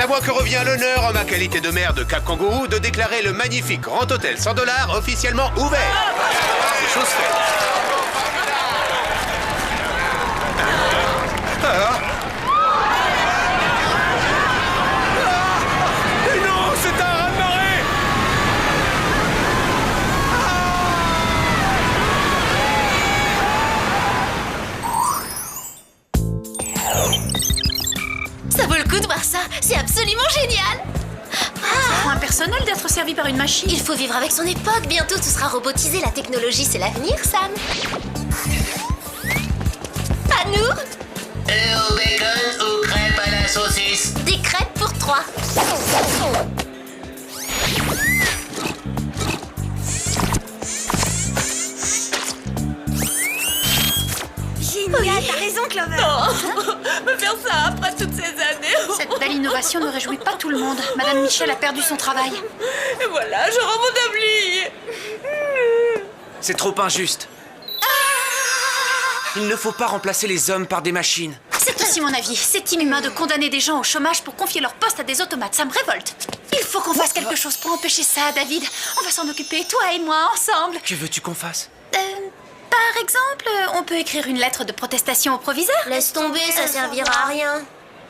à moi que revient l'honneur, en ma qualité de maire de Cap Kangourou, de déclarer le magnifique Grand Hôtel $100 officiellement ouvert. C'est chose faite. Mais non, c'est un raz-de-marée! Ça vaut le coup de voir ça, c'est absolument génial. C'est moins personnel d'être servi par une machine. Il faut vivre avec son époque, bientôt tout sera robotisé, la technologie c'est l'avenir, Sam. À nous? Au bacon ou crêpes à la saucisse? Des crêpes pour 3. Génial, t'as raison, Clover. Me faire ça après toutes ces années. Cette belle innovation ne réjouit pas tout le monde. Madame Michel a perdu son travail. Et voilà, je rends mon tablier. C'est trop injuste. Il ne faut pas remplacer les hommes par des machines. C'est aussi mon avis. C'est inhumain de condamner des gens au chômage pour confier leur poste à des automates. Ça me révolte. Il faut qu'on fasse quelque chose pour empêcher ça, David. On va s'en occuper, toi et moi, ensemble. Que veux-tu qu'on fasse? Par exemple, on peut écrire une lettre de protestation au proviseur. Laisse tomber, ça servira à rien.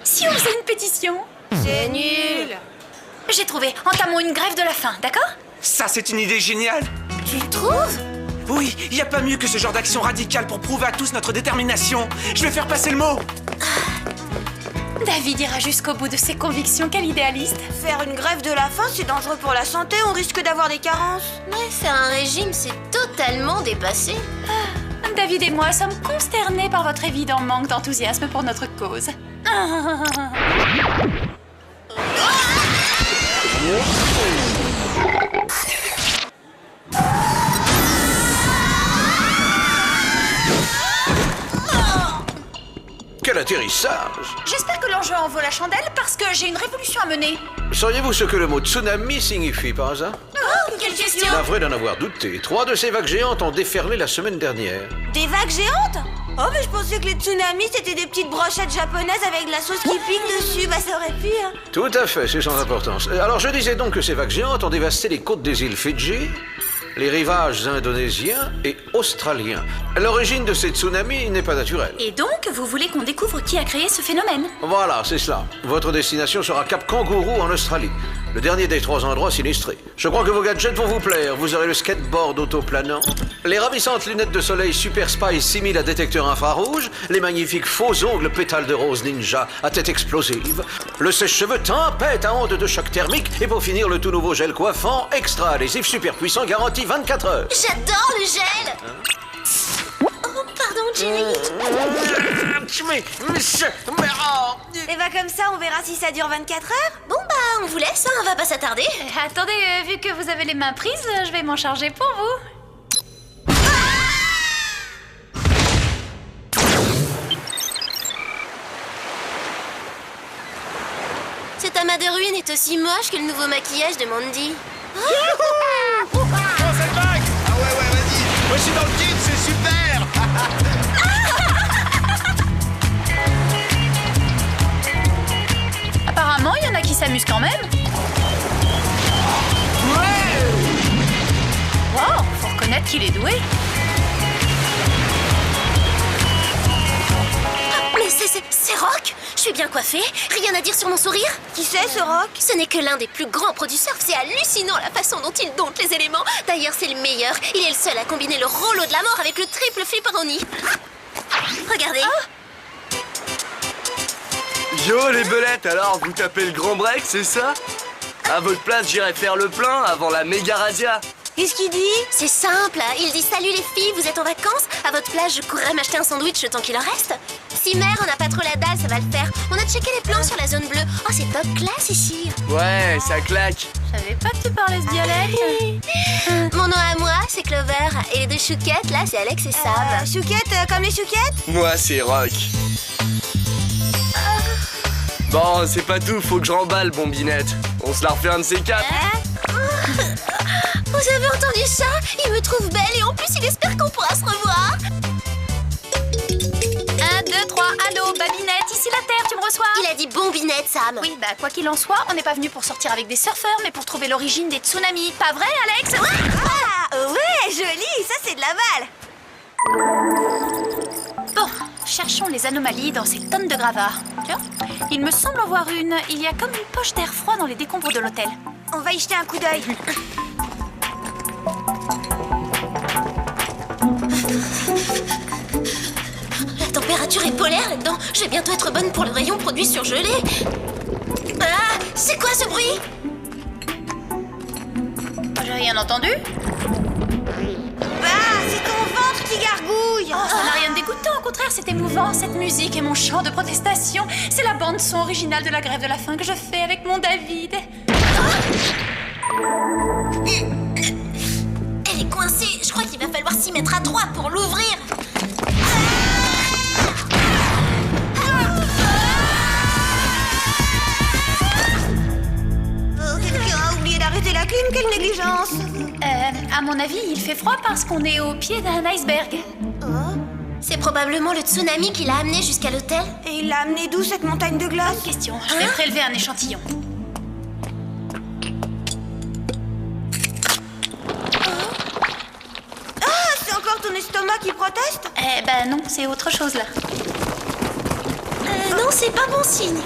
Si on faisait une pétition. C'est nul. J'ai trouvé. Entamons une grève de la faim, d'accord? Ça, c'est une idée géniale. Tu trouves? Oui, il n'y a pas mieux que ce genre d'action radicale pour prouver à tous notre détermination. Je vais faire passer le mot. David ira jusqu'au bout de ses convictions. Quel idéaliste. Faire une grève de la faim, c'est dangereux pour la santé, on risque d'avoir des carences. Ouais, faire un régime, c'est totalement dépassé. David et moi sommes consternés par votre évident manque d'enthousiasme pour notre cause. Quel atterrissage! J'espère que l'enjeu en vaut la chandelle parce que j'ai une révolution à mener. Sauriez-vous ce que le mot tsunami signifie par hasard? Quelle question? Navré d'en avoir douté. 3 de ces vagues géantes ont déferlé la semaine dernière. Des vagues géantes? Oh, mais je pensais que les tsunamis, c'était des petites brochettes japonaises avec de la sauce qui pique dessus. Bah, ça aurait pu, hein. Tout à fait, c'est sans importance. Alors je disais donc que ces vagues géantes ont dévasté les côtes des îles Fidji, les rivages indonésiens et australiens. L'origine de ces tsunamis n'est pas naturelle. Et donc, vous voulez qu'on découvre qui a créé ce phénomène? Voilà, c'est cela. Votre destination sera Cap Kangourou en Australie, le dernier des 3 endroits sinistrés. Je crois que vos gadgets vont vous plaire. Vous aurez le skateboard autoplanant, les ravissantes lunettes de soleil Super Spy 6000 à détecteur infrarouge, les magnifiques faux ongles pétales de rose ninja à tête explosive, le sèche-cheveux tempête à ondes de choc thermique et pour finir le tout nouveau gel coiffant extra adhésif super puissant garanti 24 heures. J'adore le gel. Oh, pardon, Jimmy. Et bah, comme ça, on verra si ça dure 24 heures. Bon bah, on vous laisse, hein, on va pas s'attarder. Attendez, vu que vous avez les mains prises, je vais m'en charger pour vous. Cet amas de ruines est aussi moche que le nouveau maquillage de Mandy. Oh, cette vague! Ah ouais, vas-y! Moi, je suis dans le kit, c'est super! Apparemment, il y en a qui s'amusent quand même. Wow, faut reconnaître qu'il est doué. Mais c'est Rock. Je suis bien coiffée, rien à dire sur mon sourire. Qui c'est, ce Rock? Ce n'est que l'un des plus grands pros du surf, c'est hallucinant la façon dont il dompte les éléments. D'ailleurs, c'est le meilleur. Il est le seul à combiner le rouleau de la mort avec le triple flipperoni. Regardez. Yo les belettes, alors vous tapez le grand break, c'est ça? À votre place, j'irai faire le plein avant la méga razzia. Qu'est-ce qu'il dit? C'est simple, il dit salut les filles, vous êtes en vacances? À votre place, je courrais m'acheter un sandwich le temps qu'il en reste. Si mère, on n'a pas trop la dalle, ça va le faire. On a checké les plans sur la zone bleue. Oh, c'est top classe ici. Ouais, ça claque. Je savais pas que tu parlais ce dialecte. Mon nom à moi, c'est Clover. Et les deux chouquettes, là, c'est Alex et Sam. Chouquette, comme les chouquettes? Moi, c'est Rock. Bon, c'est pas tout, faut que je remballe, bombinette. On se la refait un de ces quatre. Vous avez entendu ça? Il me trouve belle et en plus, il espère qu'on pourra se revoir. 1, 2, 3, allô, Babinette, ici la Terre, tu me reçois? Il a dit bombinette, Sam. Oui, bah quoi qu'il en soit, on n'est pas venu pour sortir avec des surfeurs, mais pour trouver l'origine des tsunamis. Pas vrai, Alex? Ah, ouais, joli, ça c'est de la balle. Bon, cherchons les anomalies dans ces tonnes de gravats. Tiens, il me semble en voir une. Il y a comme une poche d'air froid dans les décombres de l'hôtel. On va y jeter un coup d'œil. La température est polaire là-dedans. Je vais bientôt être bonne pour le rayon produit surgelé. Ah, c'est quoi ce bruit? J'ai rien entendu. Bah, c'est ton ventre qui gargouille. Oh, ça n'a rien de dégoûtant, au contraire, c'est émouvant, cette musique et mon chant de protestation. C'est la bande-son originale de la grève de la faim que je fais avec mon David. Elle est coincée. Je crois qu'il va falloir s'y mettre à 3 pour l'ouvrir. Quelqu'un a oublié d'arrêter la clim, quelle négligence. À mon avis, il fait froid parce qu'on est au pied d'un iceberg. C'est probablement le tsunami qui l'a amené jusqu'à l'hôtel. Et il l'a amené d'où cette montagne de glace? Bonne question, je vais prélever un échantillon. Ah, c'est encore ton estomac qui proteste? Eh ben non, c'est autre chose là. Non, c'est pas bon signe.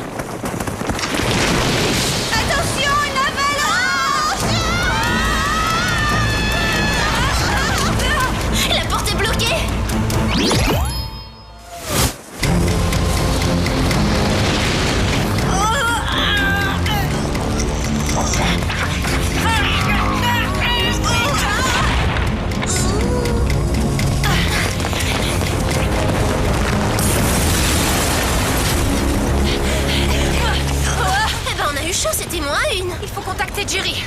Attention, une avalanche! La porte est bloquée. Eh ben, on a eu chaud, c'était moins une. Il faut contacter Jerry.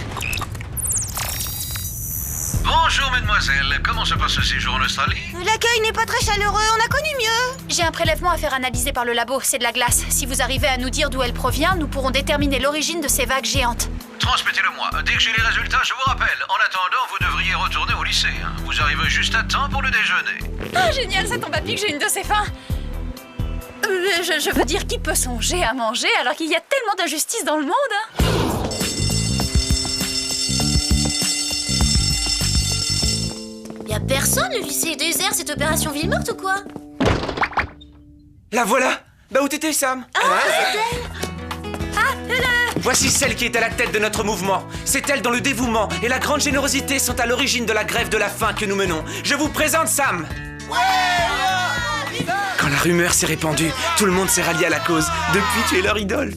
Bonjour, mademoiselle. Comment se passe ce séjour en Australie? L'accueil n'est pas très chaleureux, on a connu mieux. J'ai un prélèvement à faire analyser par le labo, c'est de la glace. Si vous arrivez à nous dire d'où elle provient, nous pourrons déterminer l'origine de ces vagues géantes. Transmettez-le-moi. Dès que j'ai les résultats, je vous rappelle. En attendant, vous devriez retourner au lycée. Vous arrivez juste à temps pour le déjeuner. Ah génial, ça tombe à pic, j'ai une de ces fins. Je veux dire, qui peut songer à manger alors qu'il y a tellement d'injustice dans le monde, hein? Y'a personne, le lycée est désert, cette opération ville morte ou quoi? La voilà. Bah où t'étais, Sam? Voici celle qui est à la tête de notre mouvement. C'est elle dont le dévouement et la grande générosité sont à l'origine de la grève de la faim que nous menons. Je vous présente Sam. Quand la rumeur s'est répandue, tout le monde s'est rallié à la cause. Depuis, tu es leur idole.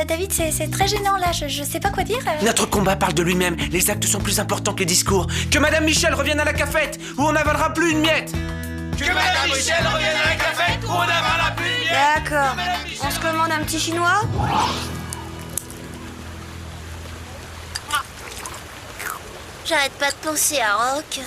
David, c'est très gênant là, je sais pas quoi dire. Notre combat parle de lui-même. Les actes sont plus importants que les discours. Que Madame Michel revienne à la cafette, où on n'avalera plus une miette. Que Madame Michel revienne à la cafette, où on n'avalera plus une miette. D'accord. On se commande un petit chinois? J'arrête pas de penser à Rock.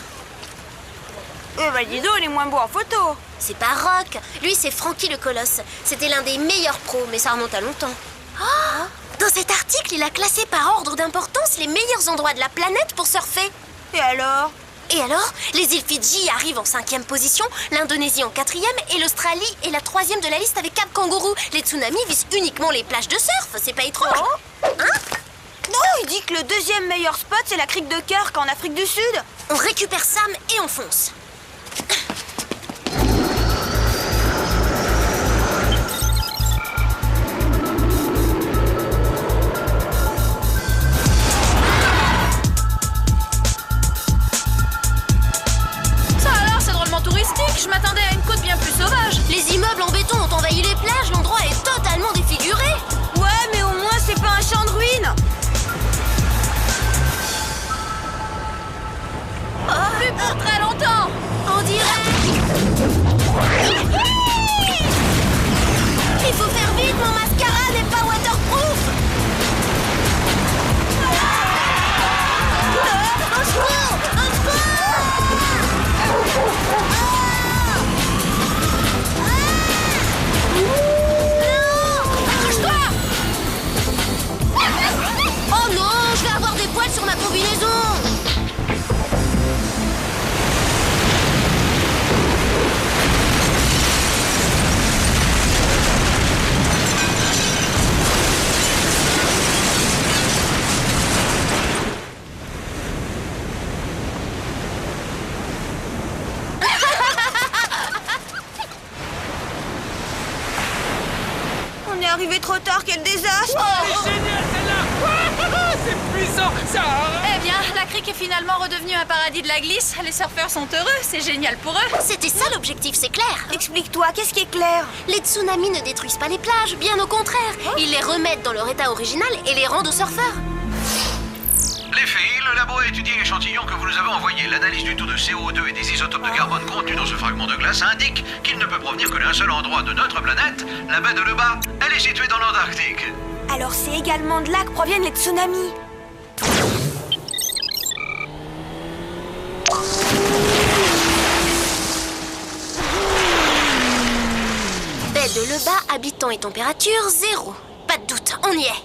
Bah dis donc, il est moins beau en photo. C'est pas Rock. Lui, c'est Frankie le Colosse. C'était l'un des meilleurs pros, mais ça remonte à longtemps. Oh, dans cet article, il a classé par ordre d'importance les meilleurs endroits de la planète pour surfer. Et alors? Et alors, les îles Fidji arrivent en 5e position, l'Indonésie en 4e et l'Australie est la 3e de la liste avec Cap Kangourou. Les tsunamis visent uniquement les plages de surf, c'est pas étrange. Hein? Non, il dit que le deuxième meilleur spot, c'est la crique de Kirk en Afrique du Sud. On récupère Sam et on fonce. Ça alors, c'est drôlement touristique, je m'attendais à une côte bien plus sauvage. Les immeubles en béton ont envahi les plages, l'endroit est totalement défiguré. Ouais, mais au moins, c'est pas un champ de ruines. Plus pour très longtemps. tombée trop tard, quel désastre! C'est génial celle-là. C'est puissant, ça. Eh bien, la crique est finalement redevenue un paradis de la glisse. Les surfeurs sont heureux, c'est génial pour eux. C'était ça l'objectif, c'est clair. Explique-toi, qu'est-ce qui est clair? Les tsunamis ne détruisent pas les plages, bien au contraire. Ils les remettent dans leur état original et les rendent aux surfeurs. Les filles, le labo a étudié l'échantillon que vous nous avez envoyé. L'analyse du taux de CO2 et des isotopes de carbone contenus dans ce fragment de glace indique qu'il ne peut provenir que d'un seul endroit de notre planète, la baie de Leba. Elle est située dans l'Antarctique. Alors c'est également de là que proviennent les tsunamis. Baie de Leba, habitants et température 0. Pas de doute, on y est.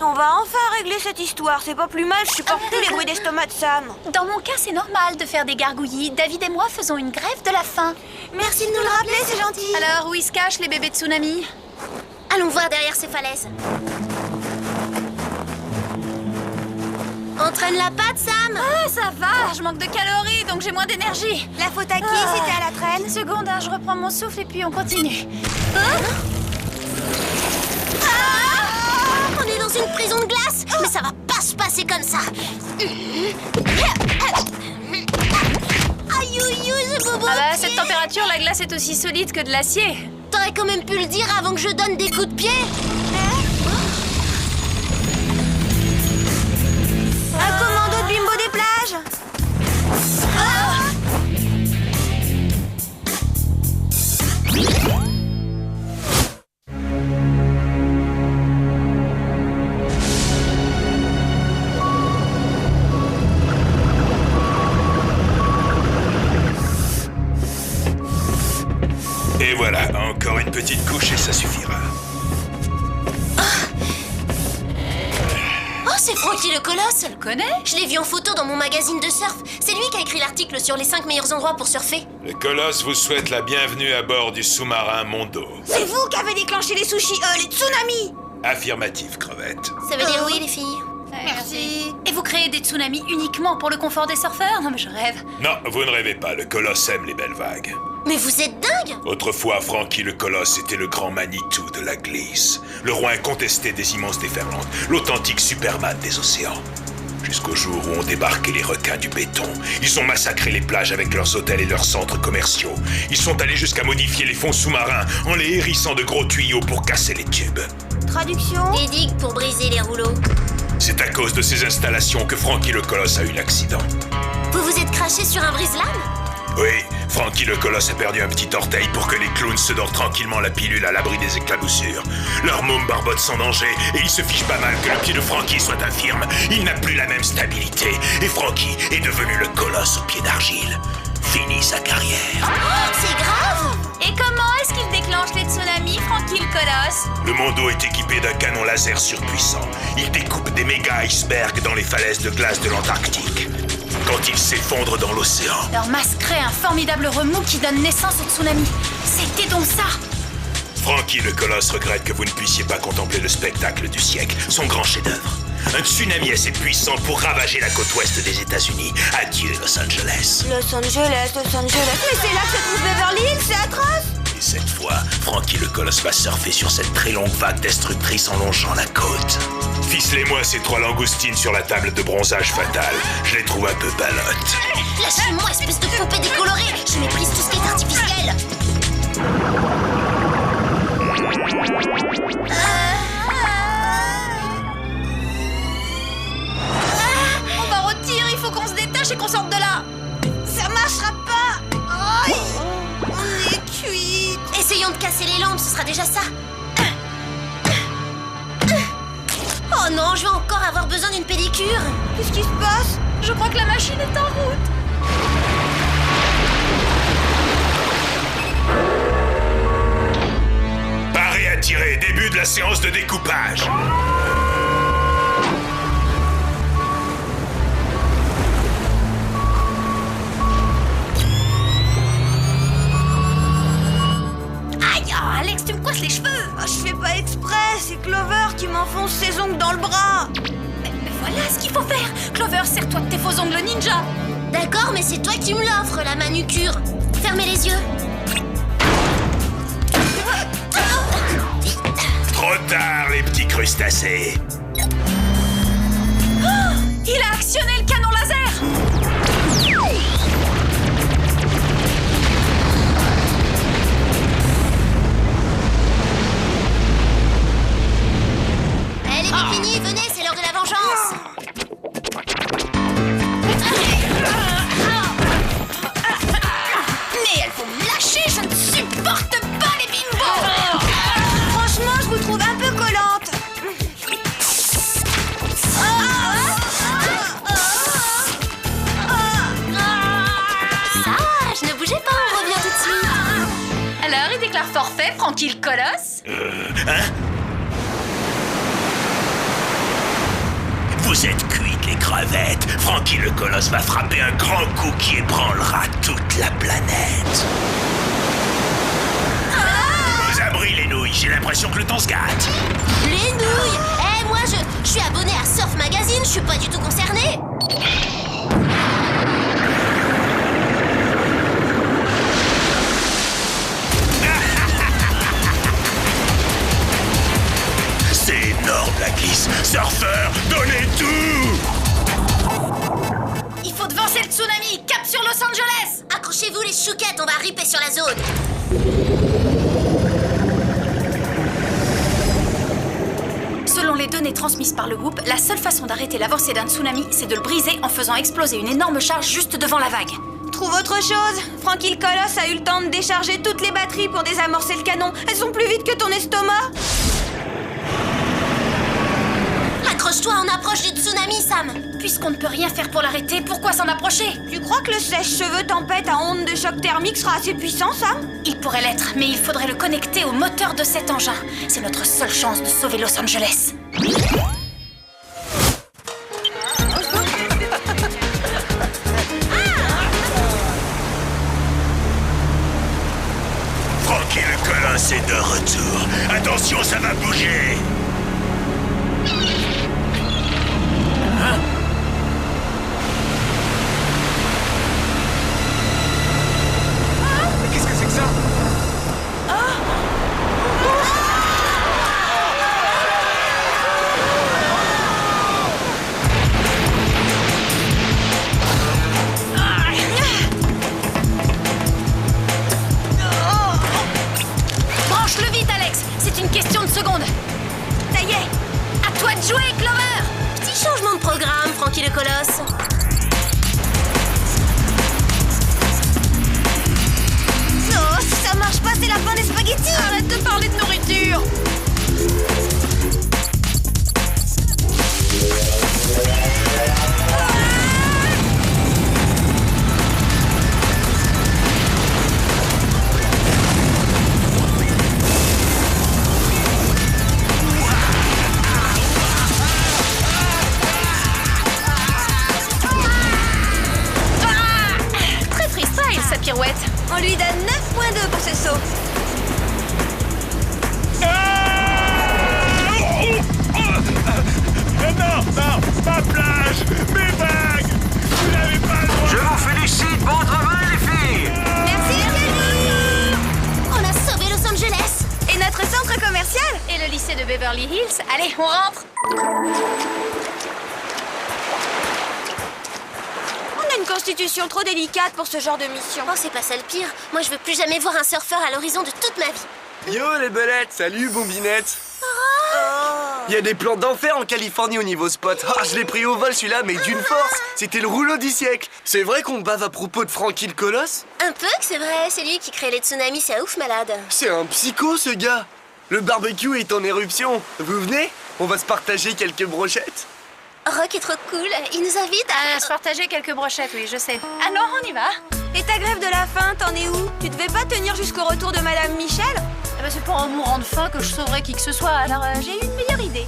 On va enfin régler cette histoire, c'est pas plus mal, je supporte plus les bruits d'estomac de Sam. Dans mon cas, c'est normal de faire des gargouillis. David et moi faisons une grève de la faim. Merci de nous le rappeler, c'est gentil. Alors, où ils se cachent, les bébés tsunamis? Allons voir derrière ces falaises. Entraîne la patte, Sam. Ah, ça va, je manque de calories, donc j'ai moins d'énergie. La faute à qui si t'es à la traîne? Une seconde, hein, je reprends mon souffle et puis on continue. On est dans une prison de glace, mais ça va pas se passer comme ça. Aïe, c'est bobo. Ah bah, à cette température, la glace est aussi solide que de l'acier. T'aurais quand même pu le dire avant que je donne des coups de pied. Un commando de bimbo des plages. Et voilà, encore une petite couche et ça suffira. Oh, c'est Frankie le Colosse. Tu le connais? Je l'ai vu en photo dans mon magazine de surf. C'est lui qui a écrit l'article sur les 5 meilleurs endroits pour surfer. Le Colosse vous souhaite la bienvenue à bord du sous-marin Mondo. C'est vous qui avez déclenché les sushis, les tsunamis. Affirmatif, crevette. Ça veut dire oui, les filles. Merci. Et vous créez des tsunamis uniquement pour le confort des surfeurs? Non mais je rêve. Non, vous ne rêvez pas, le Colosse aime les belles vagues. Mais vous êtes dingue. Autrefois, Frankie le Colosse était le grand Manitou de la glisse, le roi incontesté des immenses déferlantes, l'authentique Superman des océans. Jusqu'au jour où ont débarqué les requins du béton. Ils ont massacré les plages avec leurs hôtels et leurs centres commerciaux. Ils sont allés jusqu'à modifier les fonds sous-marins en les hérissant de gros tuyaux pour casser les tubes. Traduction? Des digues pour briser les rouleaux. C'est à cause de ces installations que Frankie le Colosse a eu l'accident. Vous vous êtes craché sur un brise-lames? Oui, Frankie le Colosse a perdu un petit orteil pour que les clowns se dorent tranquillement la pilule à l'abri des éclaboussures. Leur môme barbote sans danger et il se fiche pas mal que le pied de Frankie soit infirme. Il n'a plus la même stabilité et Frankie est devenu le Colosse au pied d'argile. Fini sa carrière. Oh, c'est grave. Et comment est-ce qu'il déclenche les tsunamis, Frankie le Colosse? Le Mondo est équipé d'un canon laser surpuissant. Il découpe des méga icebergs dans les falaises de glace de l'Antarctique. Quand ils s'effondrent dans l'océan, Leur masse crée un formidable remous qui donne naissance au tsunami. C'était donc ça. Frankie le Colosse regrette que vous ne puissiez pas contempler le spectacle du siècle, son grand chef-d'œuvre. Un tsunami assez puissant pour ravager la côte ouest des États-Unis. Adieu Los Angeles. Los Angeles. Mais c'est là que se trouve Beverly Hills, c'est atroce. Et cette fois, Frankie le Colosse va surfer sur cette très longue vague destructrice en longeant la côte. Ficelez-moi ces 3 langoustines sur la table de bronzage fatal. Je les trouve un peu ballottes. Lâchez-moi, espèce de poupée décolorée. Je méprise tout ce qui est artificiel. On va retirer, il faut qu'on se détache et qu'on sorte de là. Ça marchera pas. Aïe. On est cuit. Essayons de casser les lampes, ce sera déjà ça. Oh non, je vais encore avoir besoin d'une pédicure. Qu'est-ce qui se passe? Je crois que la machine est en route. Paré à tirer, début de la séance de découpage. Aïe, oh, Alex, tu me coinces les cheveux. Ah, je fais pas exprès, c'est Clover qui m'enfonce ses ongles dans le bras. Mais voilà ce qu'il faut faire. Clover, serre-toi de tes faux ongles ninja. D'accord, mais c'est toi qui me l'offres, la manucure. Fermez les yeux. Trop tard, les petits crustacés. Il a actionné le canon laser! Elle est finie, venez, c'est l'heure de la vengeance. Mais elles vont me lâcher, je ne supporte pas les bimbos! Franchement, je vous trouve un peu collante. Ça, je ne bougez pas, on revient tout de suite. Alors, il déclare forfait, Francky le colosse? Vous êtes cuites, les crevettes. Francky le colosse va frapper un grand coup qui ébranlera toute la planète. Aux abris, les nouilles. J'ai l'impression que le temps se gâte. Les nouilles. Moi, je suis abonnée à Surf Magazine, je suis pas du tout concernée. C'est énorme, la glisse. Surfeur, donnez tout. Il faut devancer le tsunami! Cap sur Los Angeles! Accrochez-vous les chouquettes, on va ripper sur la zone. Selon les données transmises par le Whoop, la seule façon d'arrêter l'avancée d'un tsunami, c'est de le briser en faisant exploser une énorme charge juste devant la vague. Trouve autre chose. Francky le colosse a eu le temps de décharger toutes les batteries pour désamorcer le canon. Elles sont plus vite que ton estomac. Accroche-toi, on approche du tsunami, Sam. Puisqu'on ne peut rien faire pour l'arrêter, pourquoi s'en approcher? Tu crois que le sèche-cheveux tempête à onde de choc thermique sera assez puissant, Sam? Il pourrait l'être, mais il faudrait le connecter au moteur de cet engin. C'est notre seule chance de sauver Los Angeles. Francky le colosse est de retour. Attention, ça va bouger. Qu'est-ce que c'est que ça? Branche-le vite, Alex. C'est une question de secondes. Ça y est. À toi de jouer, Clover. Petit changement de programme, Francky le colosse. Oh, si ça marche pas, c'est la fin des spaghettis. Arrête de parler de nourriture. Très freestyle, sa pirouette. On lui donne 9.2 pour ce saut. Non, ma plage, mes vagues. Vous n'avez pas le droit. Je vous félicite, bon travail, les filles. Merci, Kenny. On a sauvé Los Angeles. Et notre centre commercial? Et le lycée de Beverly Hills. Allez, on rentre. On a une constitution trop délicate pour ce genre de mission. Oh, c'est pas ça le pire. Moi, je veux plus jamais voir un surfeur à l'horizon de toute ma vie. Yo les belettes, salut Bombinette. Il y a des plans d'enfer en Californie au niveau spot. Ah, je l'ai pris au vol celui-là, mais d'une force. C'était le rouleau du siècle. C'est vrai qu'on bave à propos de Francky le colosse? Un peu que c'est vrai, c'est lui qui crée les tsunamis, c'est un ouf malade. C'est un psycho ce gars. Le barbecue est en éruption. Vous venez? On va se partager quelques brochettes. Rock est trop cool, il nous invite à... Se partager quelques brochettes, oui, je sais. Ah non, on y va. Et ta grève de la faim, t'en es où? Tu devais pas tenir jusqu'au retour de Madame Michel? Eh ben, c'est pas en mourant de faim que je sauverai qui que ce soit, alors j'ai une meilleure idée.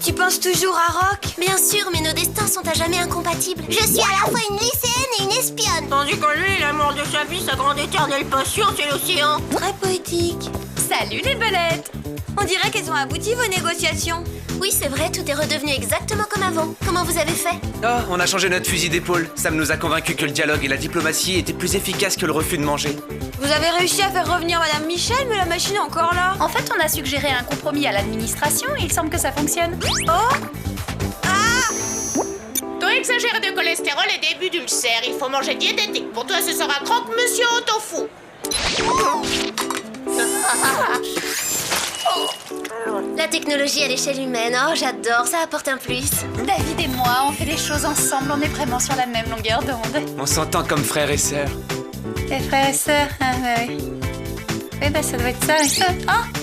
Tu penses toujours à Rock? Bien sûr, mais nos destins sont à jamais incompatibles. Je suis à la fois une lycéenne et une espionne. Tandis que lui, l'amour de sa vie, sa grande éternelle passion, c'est l'océan. Très poétique. Salut les belettes. On dirait qu'elles ont abouti, vos négociations. Oui, c'est vrai, tout est redevenu exactement comme avant. Comment vous avez fait? Oh, on a changé notre fusil d'épaule. Sam nous a convaincus que le dialogue et la diplomatie étaient plus efficaces que le refus de manger. Vous avez réussi à faire revenir Madame Michel, mais la machine est encore là. En fait, on a suggéré un compromis à l'administration et il semble que ça fonctionne. Oh! Taux exagéré de cholestérol et début d'ulcère. Il faut manger diététique. Pour toi, ce sera croque-monsieur au tofu. La technologie à l'échelle humaine, oh j'adore, ça apporte un plus. David et moi, on fait les choses ensemble, on est vraiment sur la même longueur d'onde. On s'entend comme frères et sœurs. Les frères et sœurs, ah bah oui. Oui, bah ça doit être ça. Oh,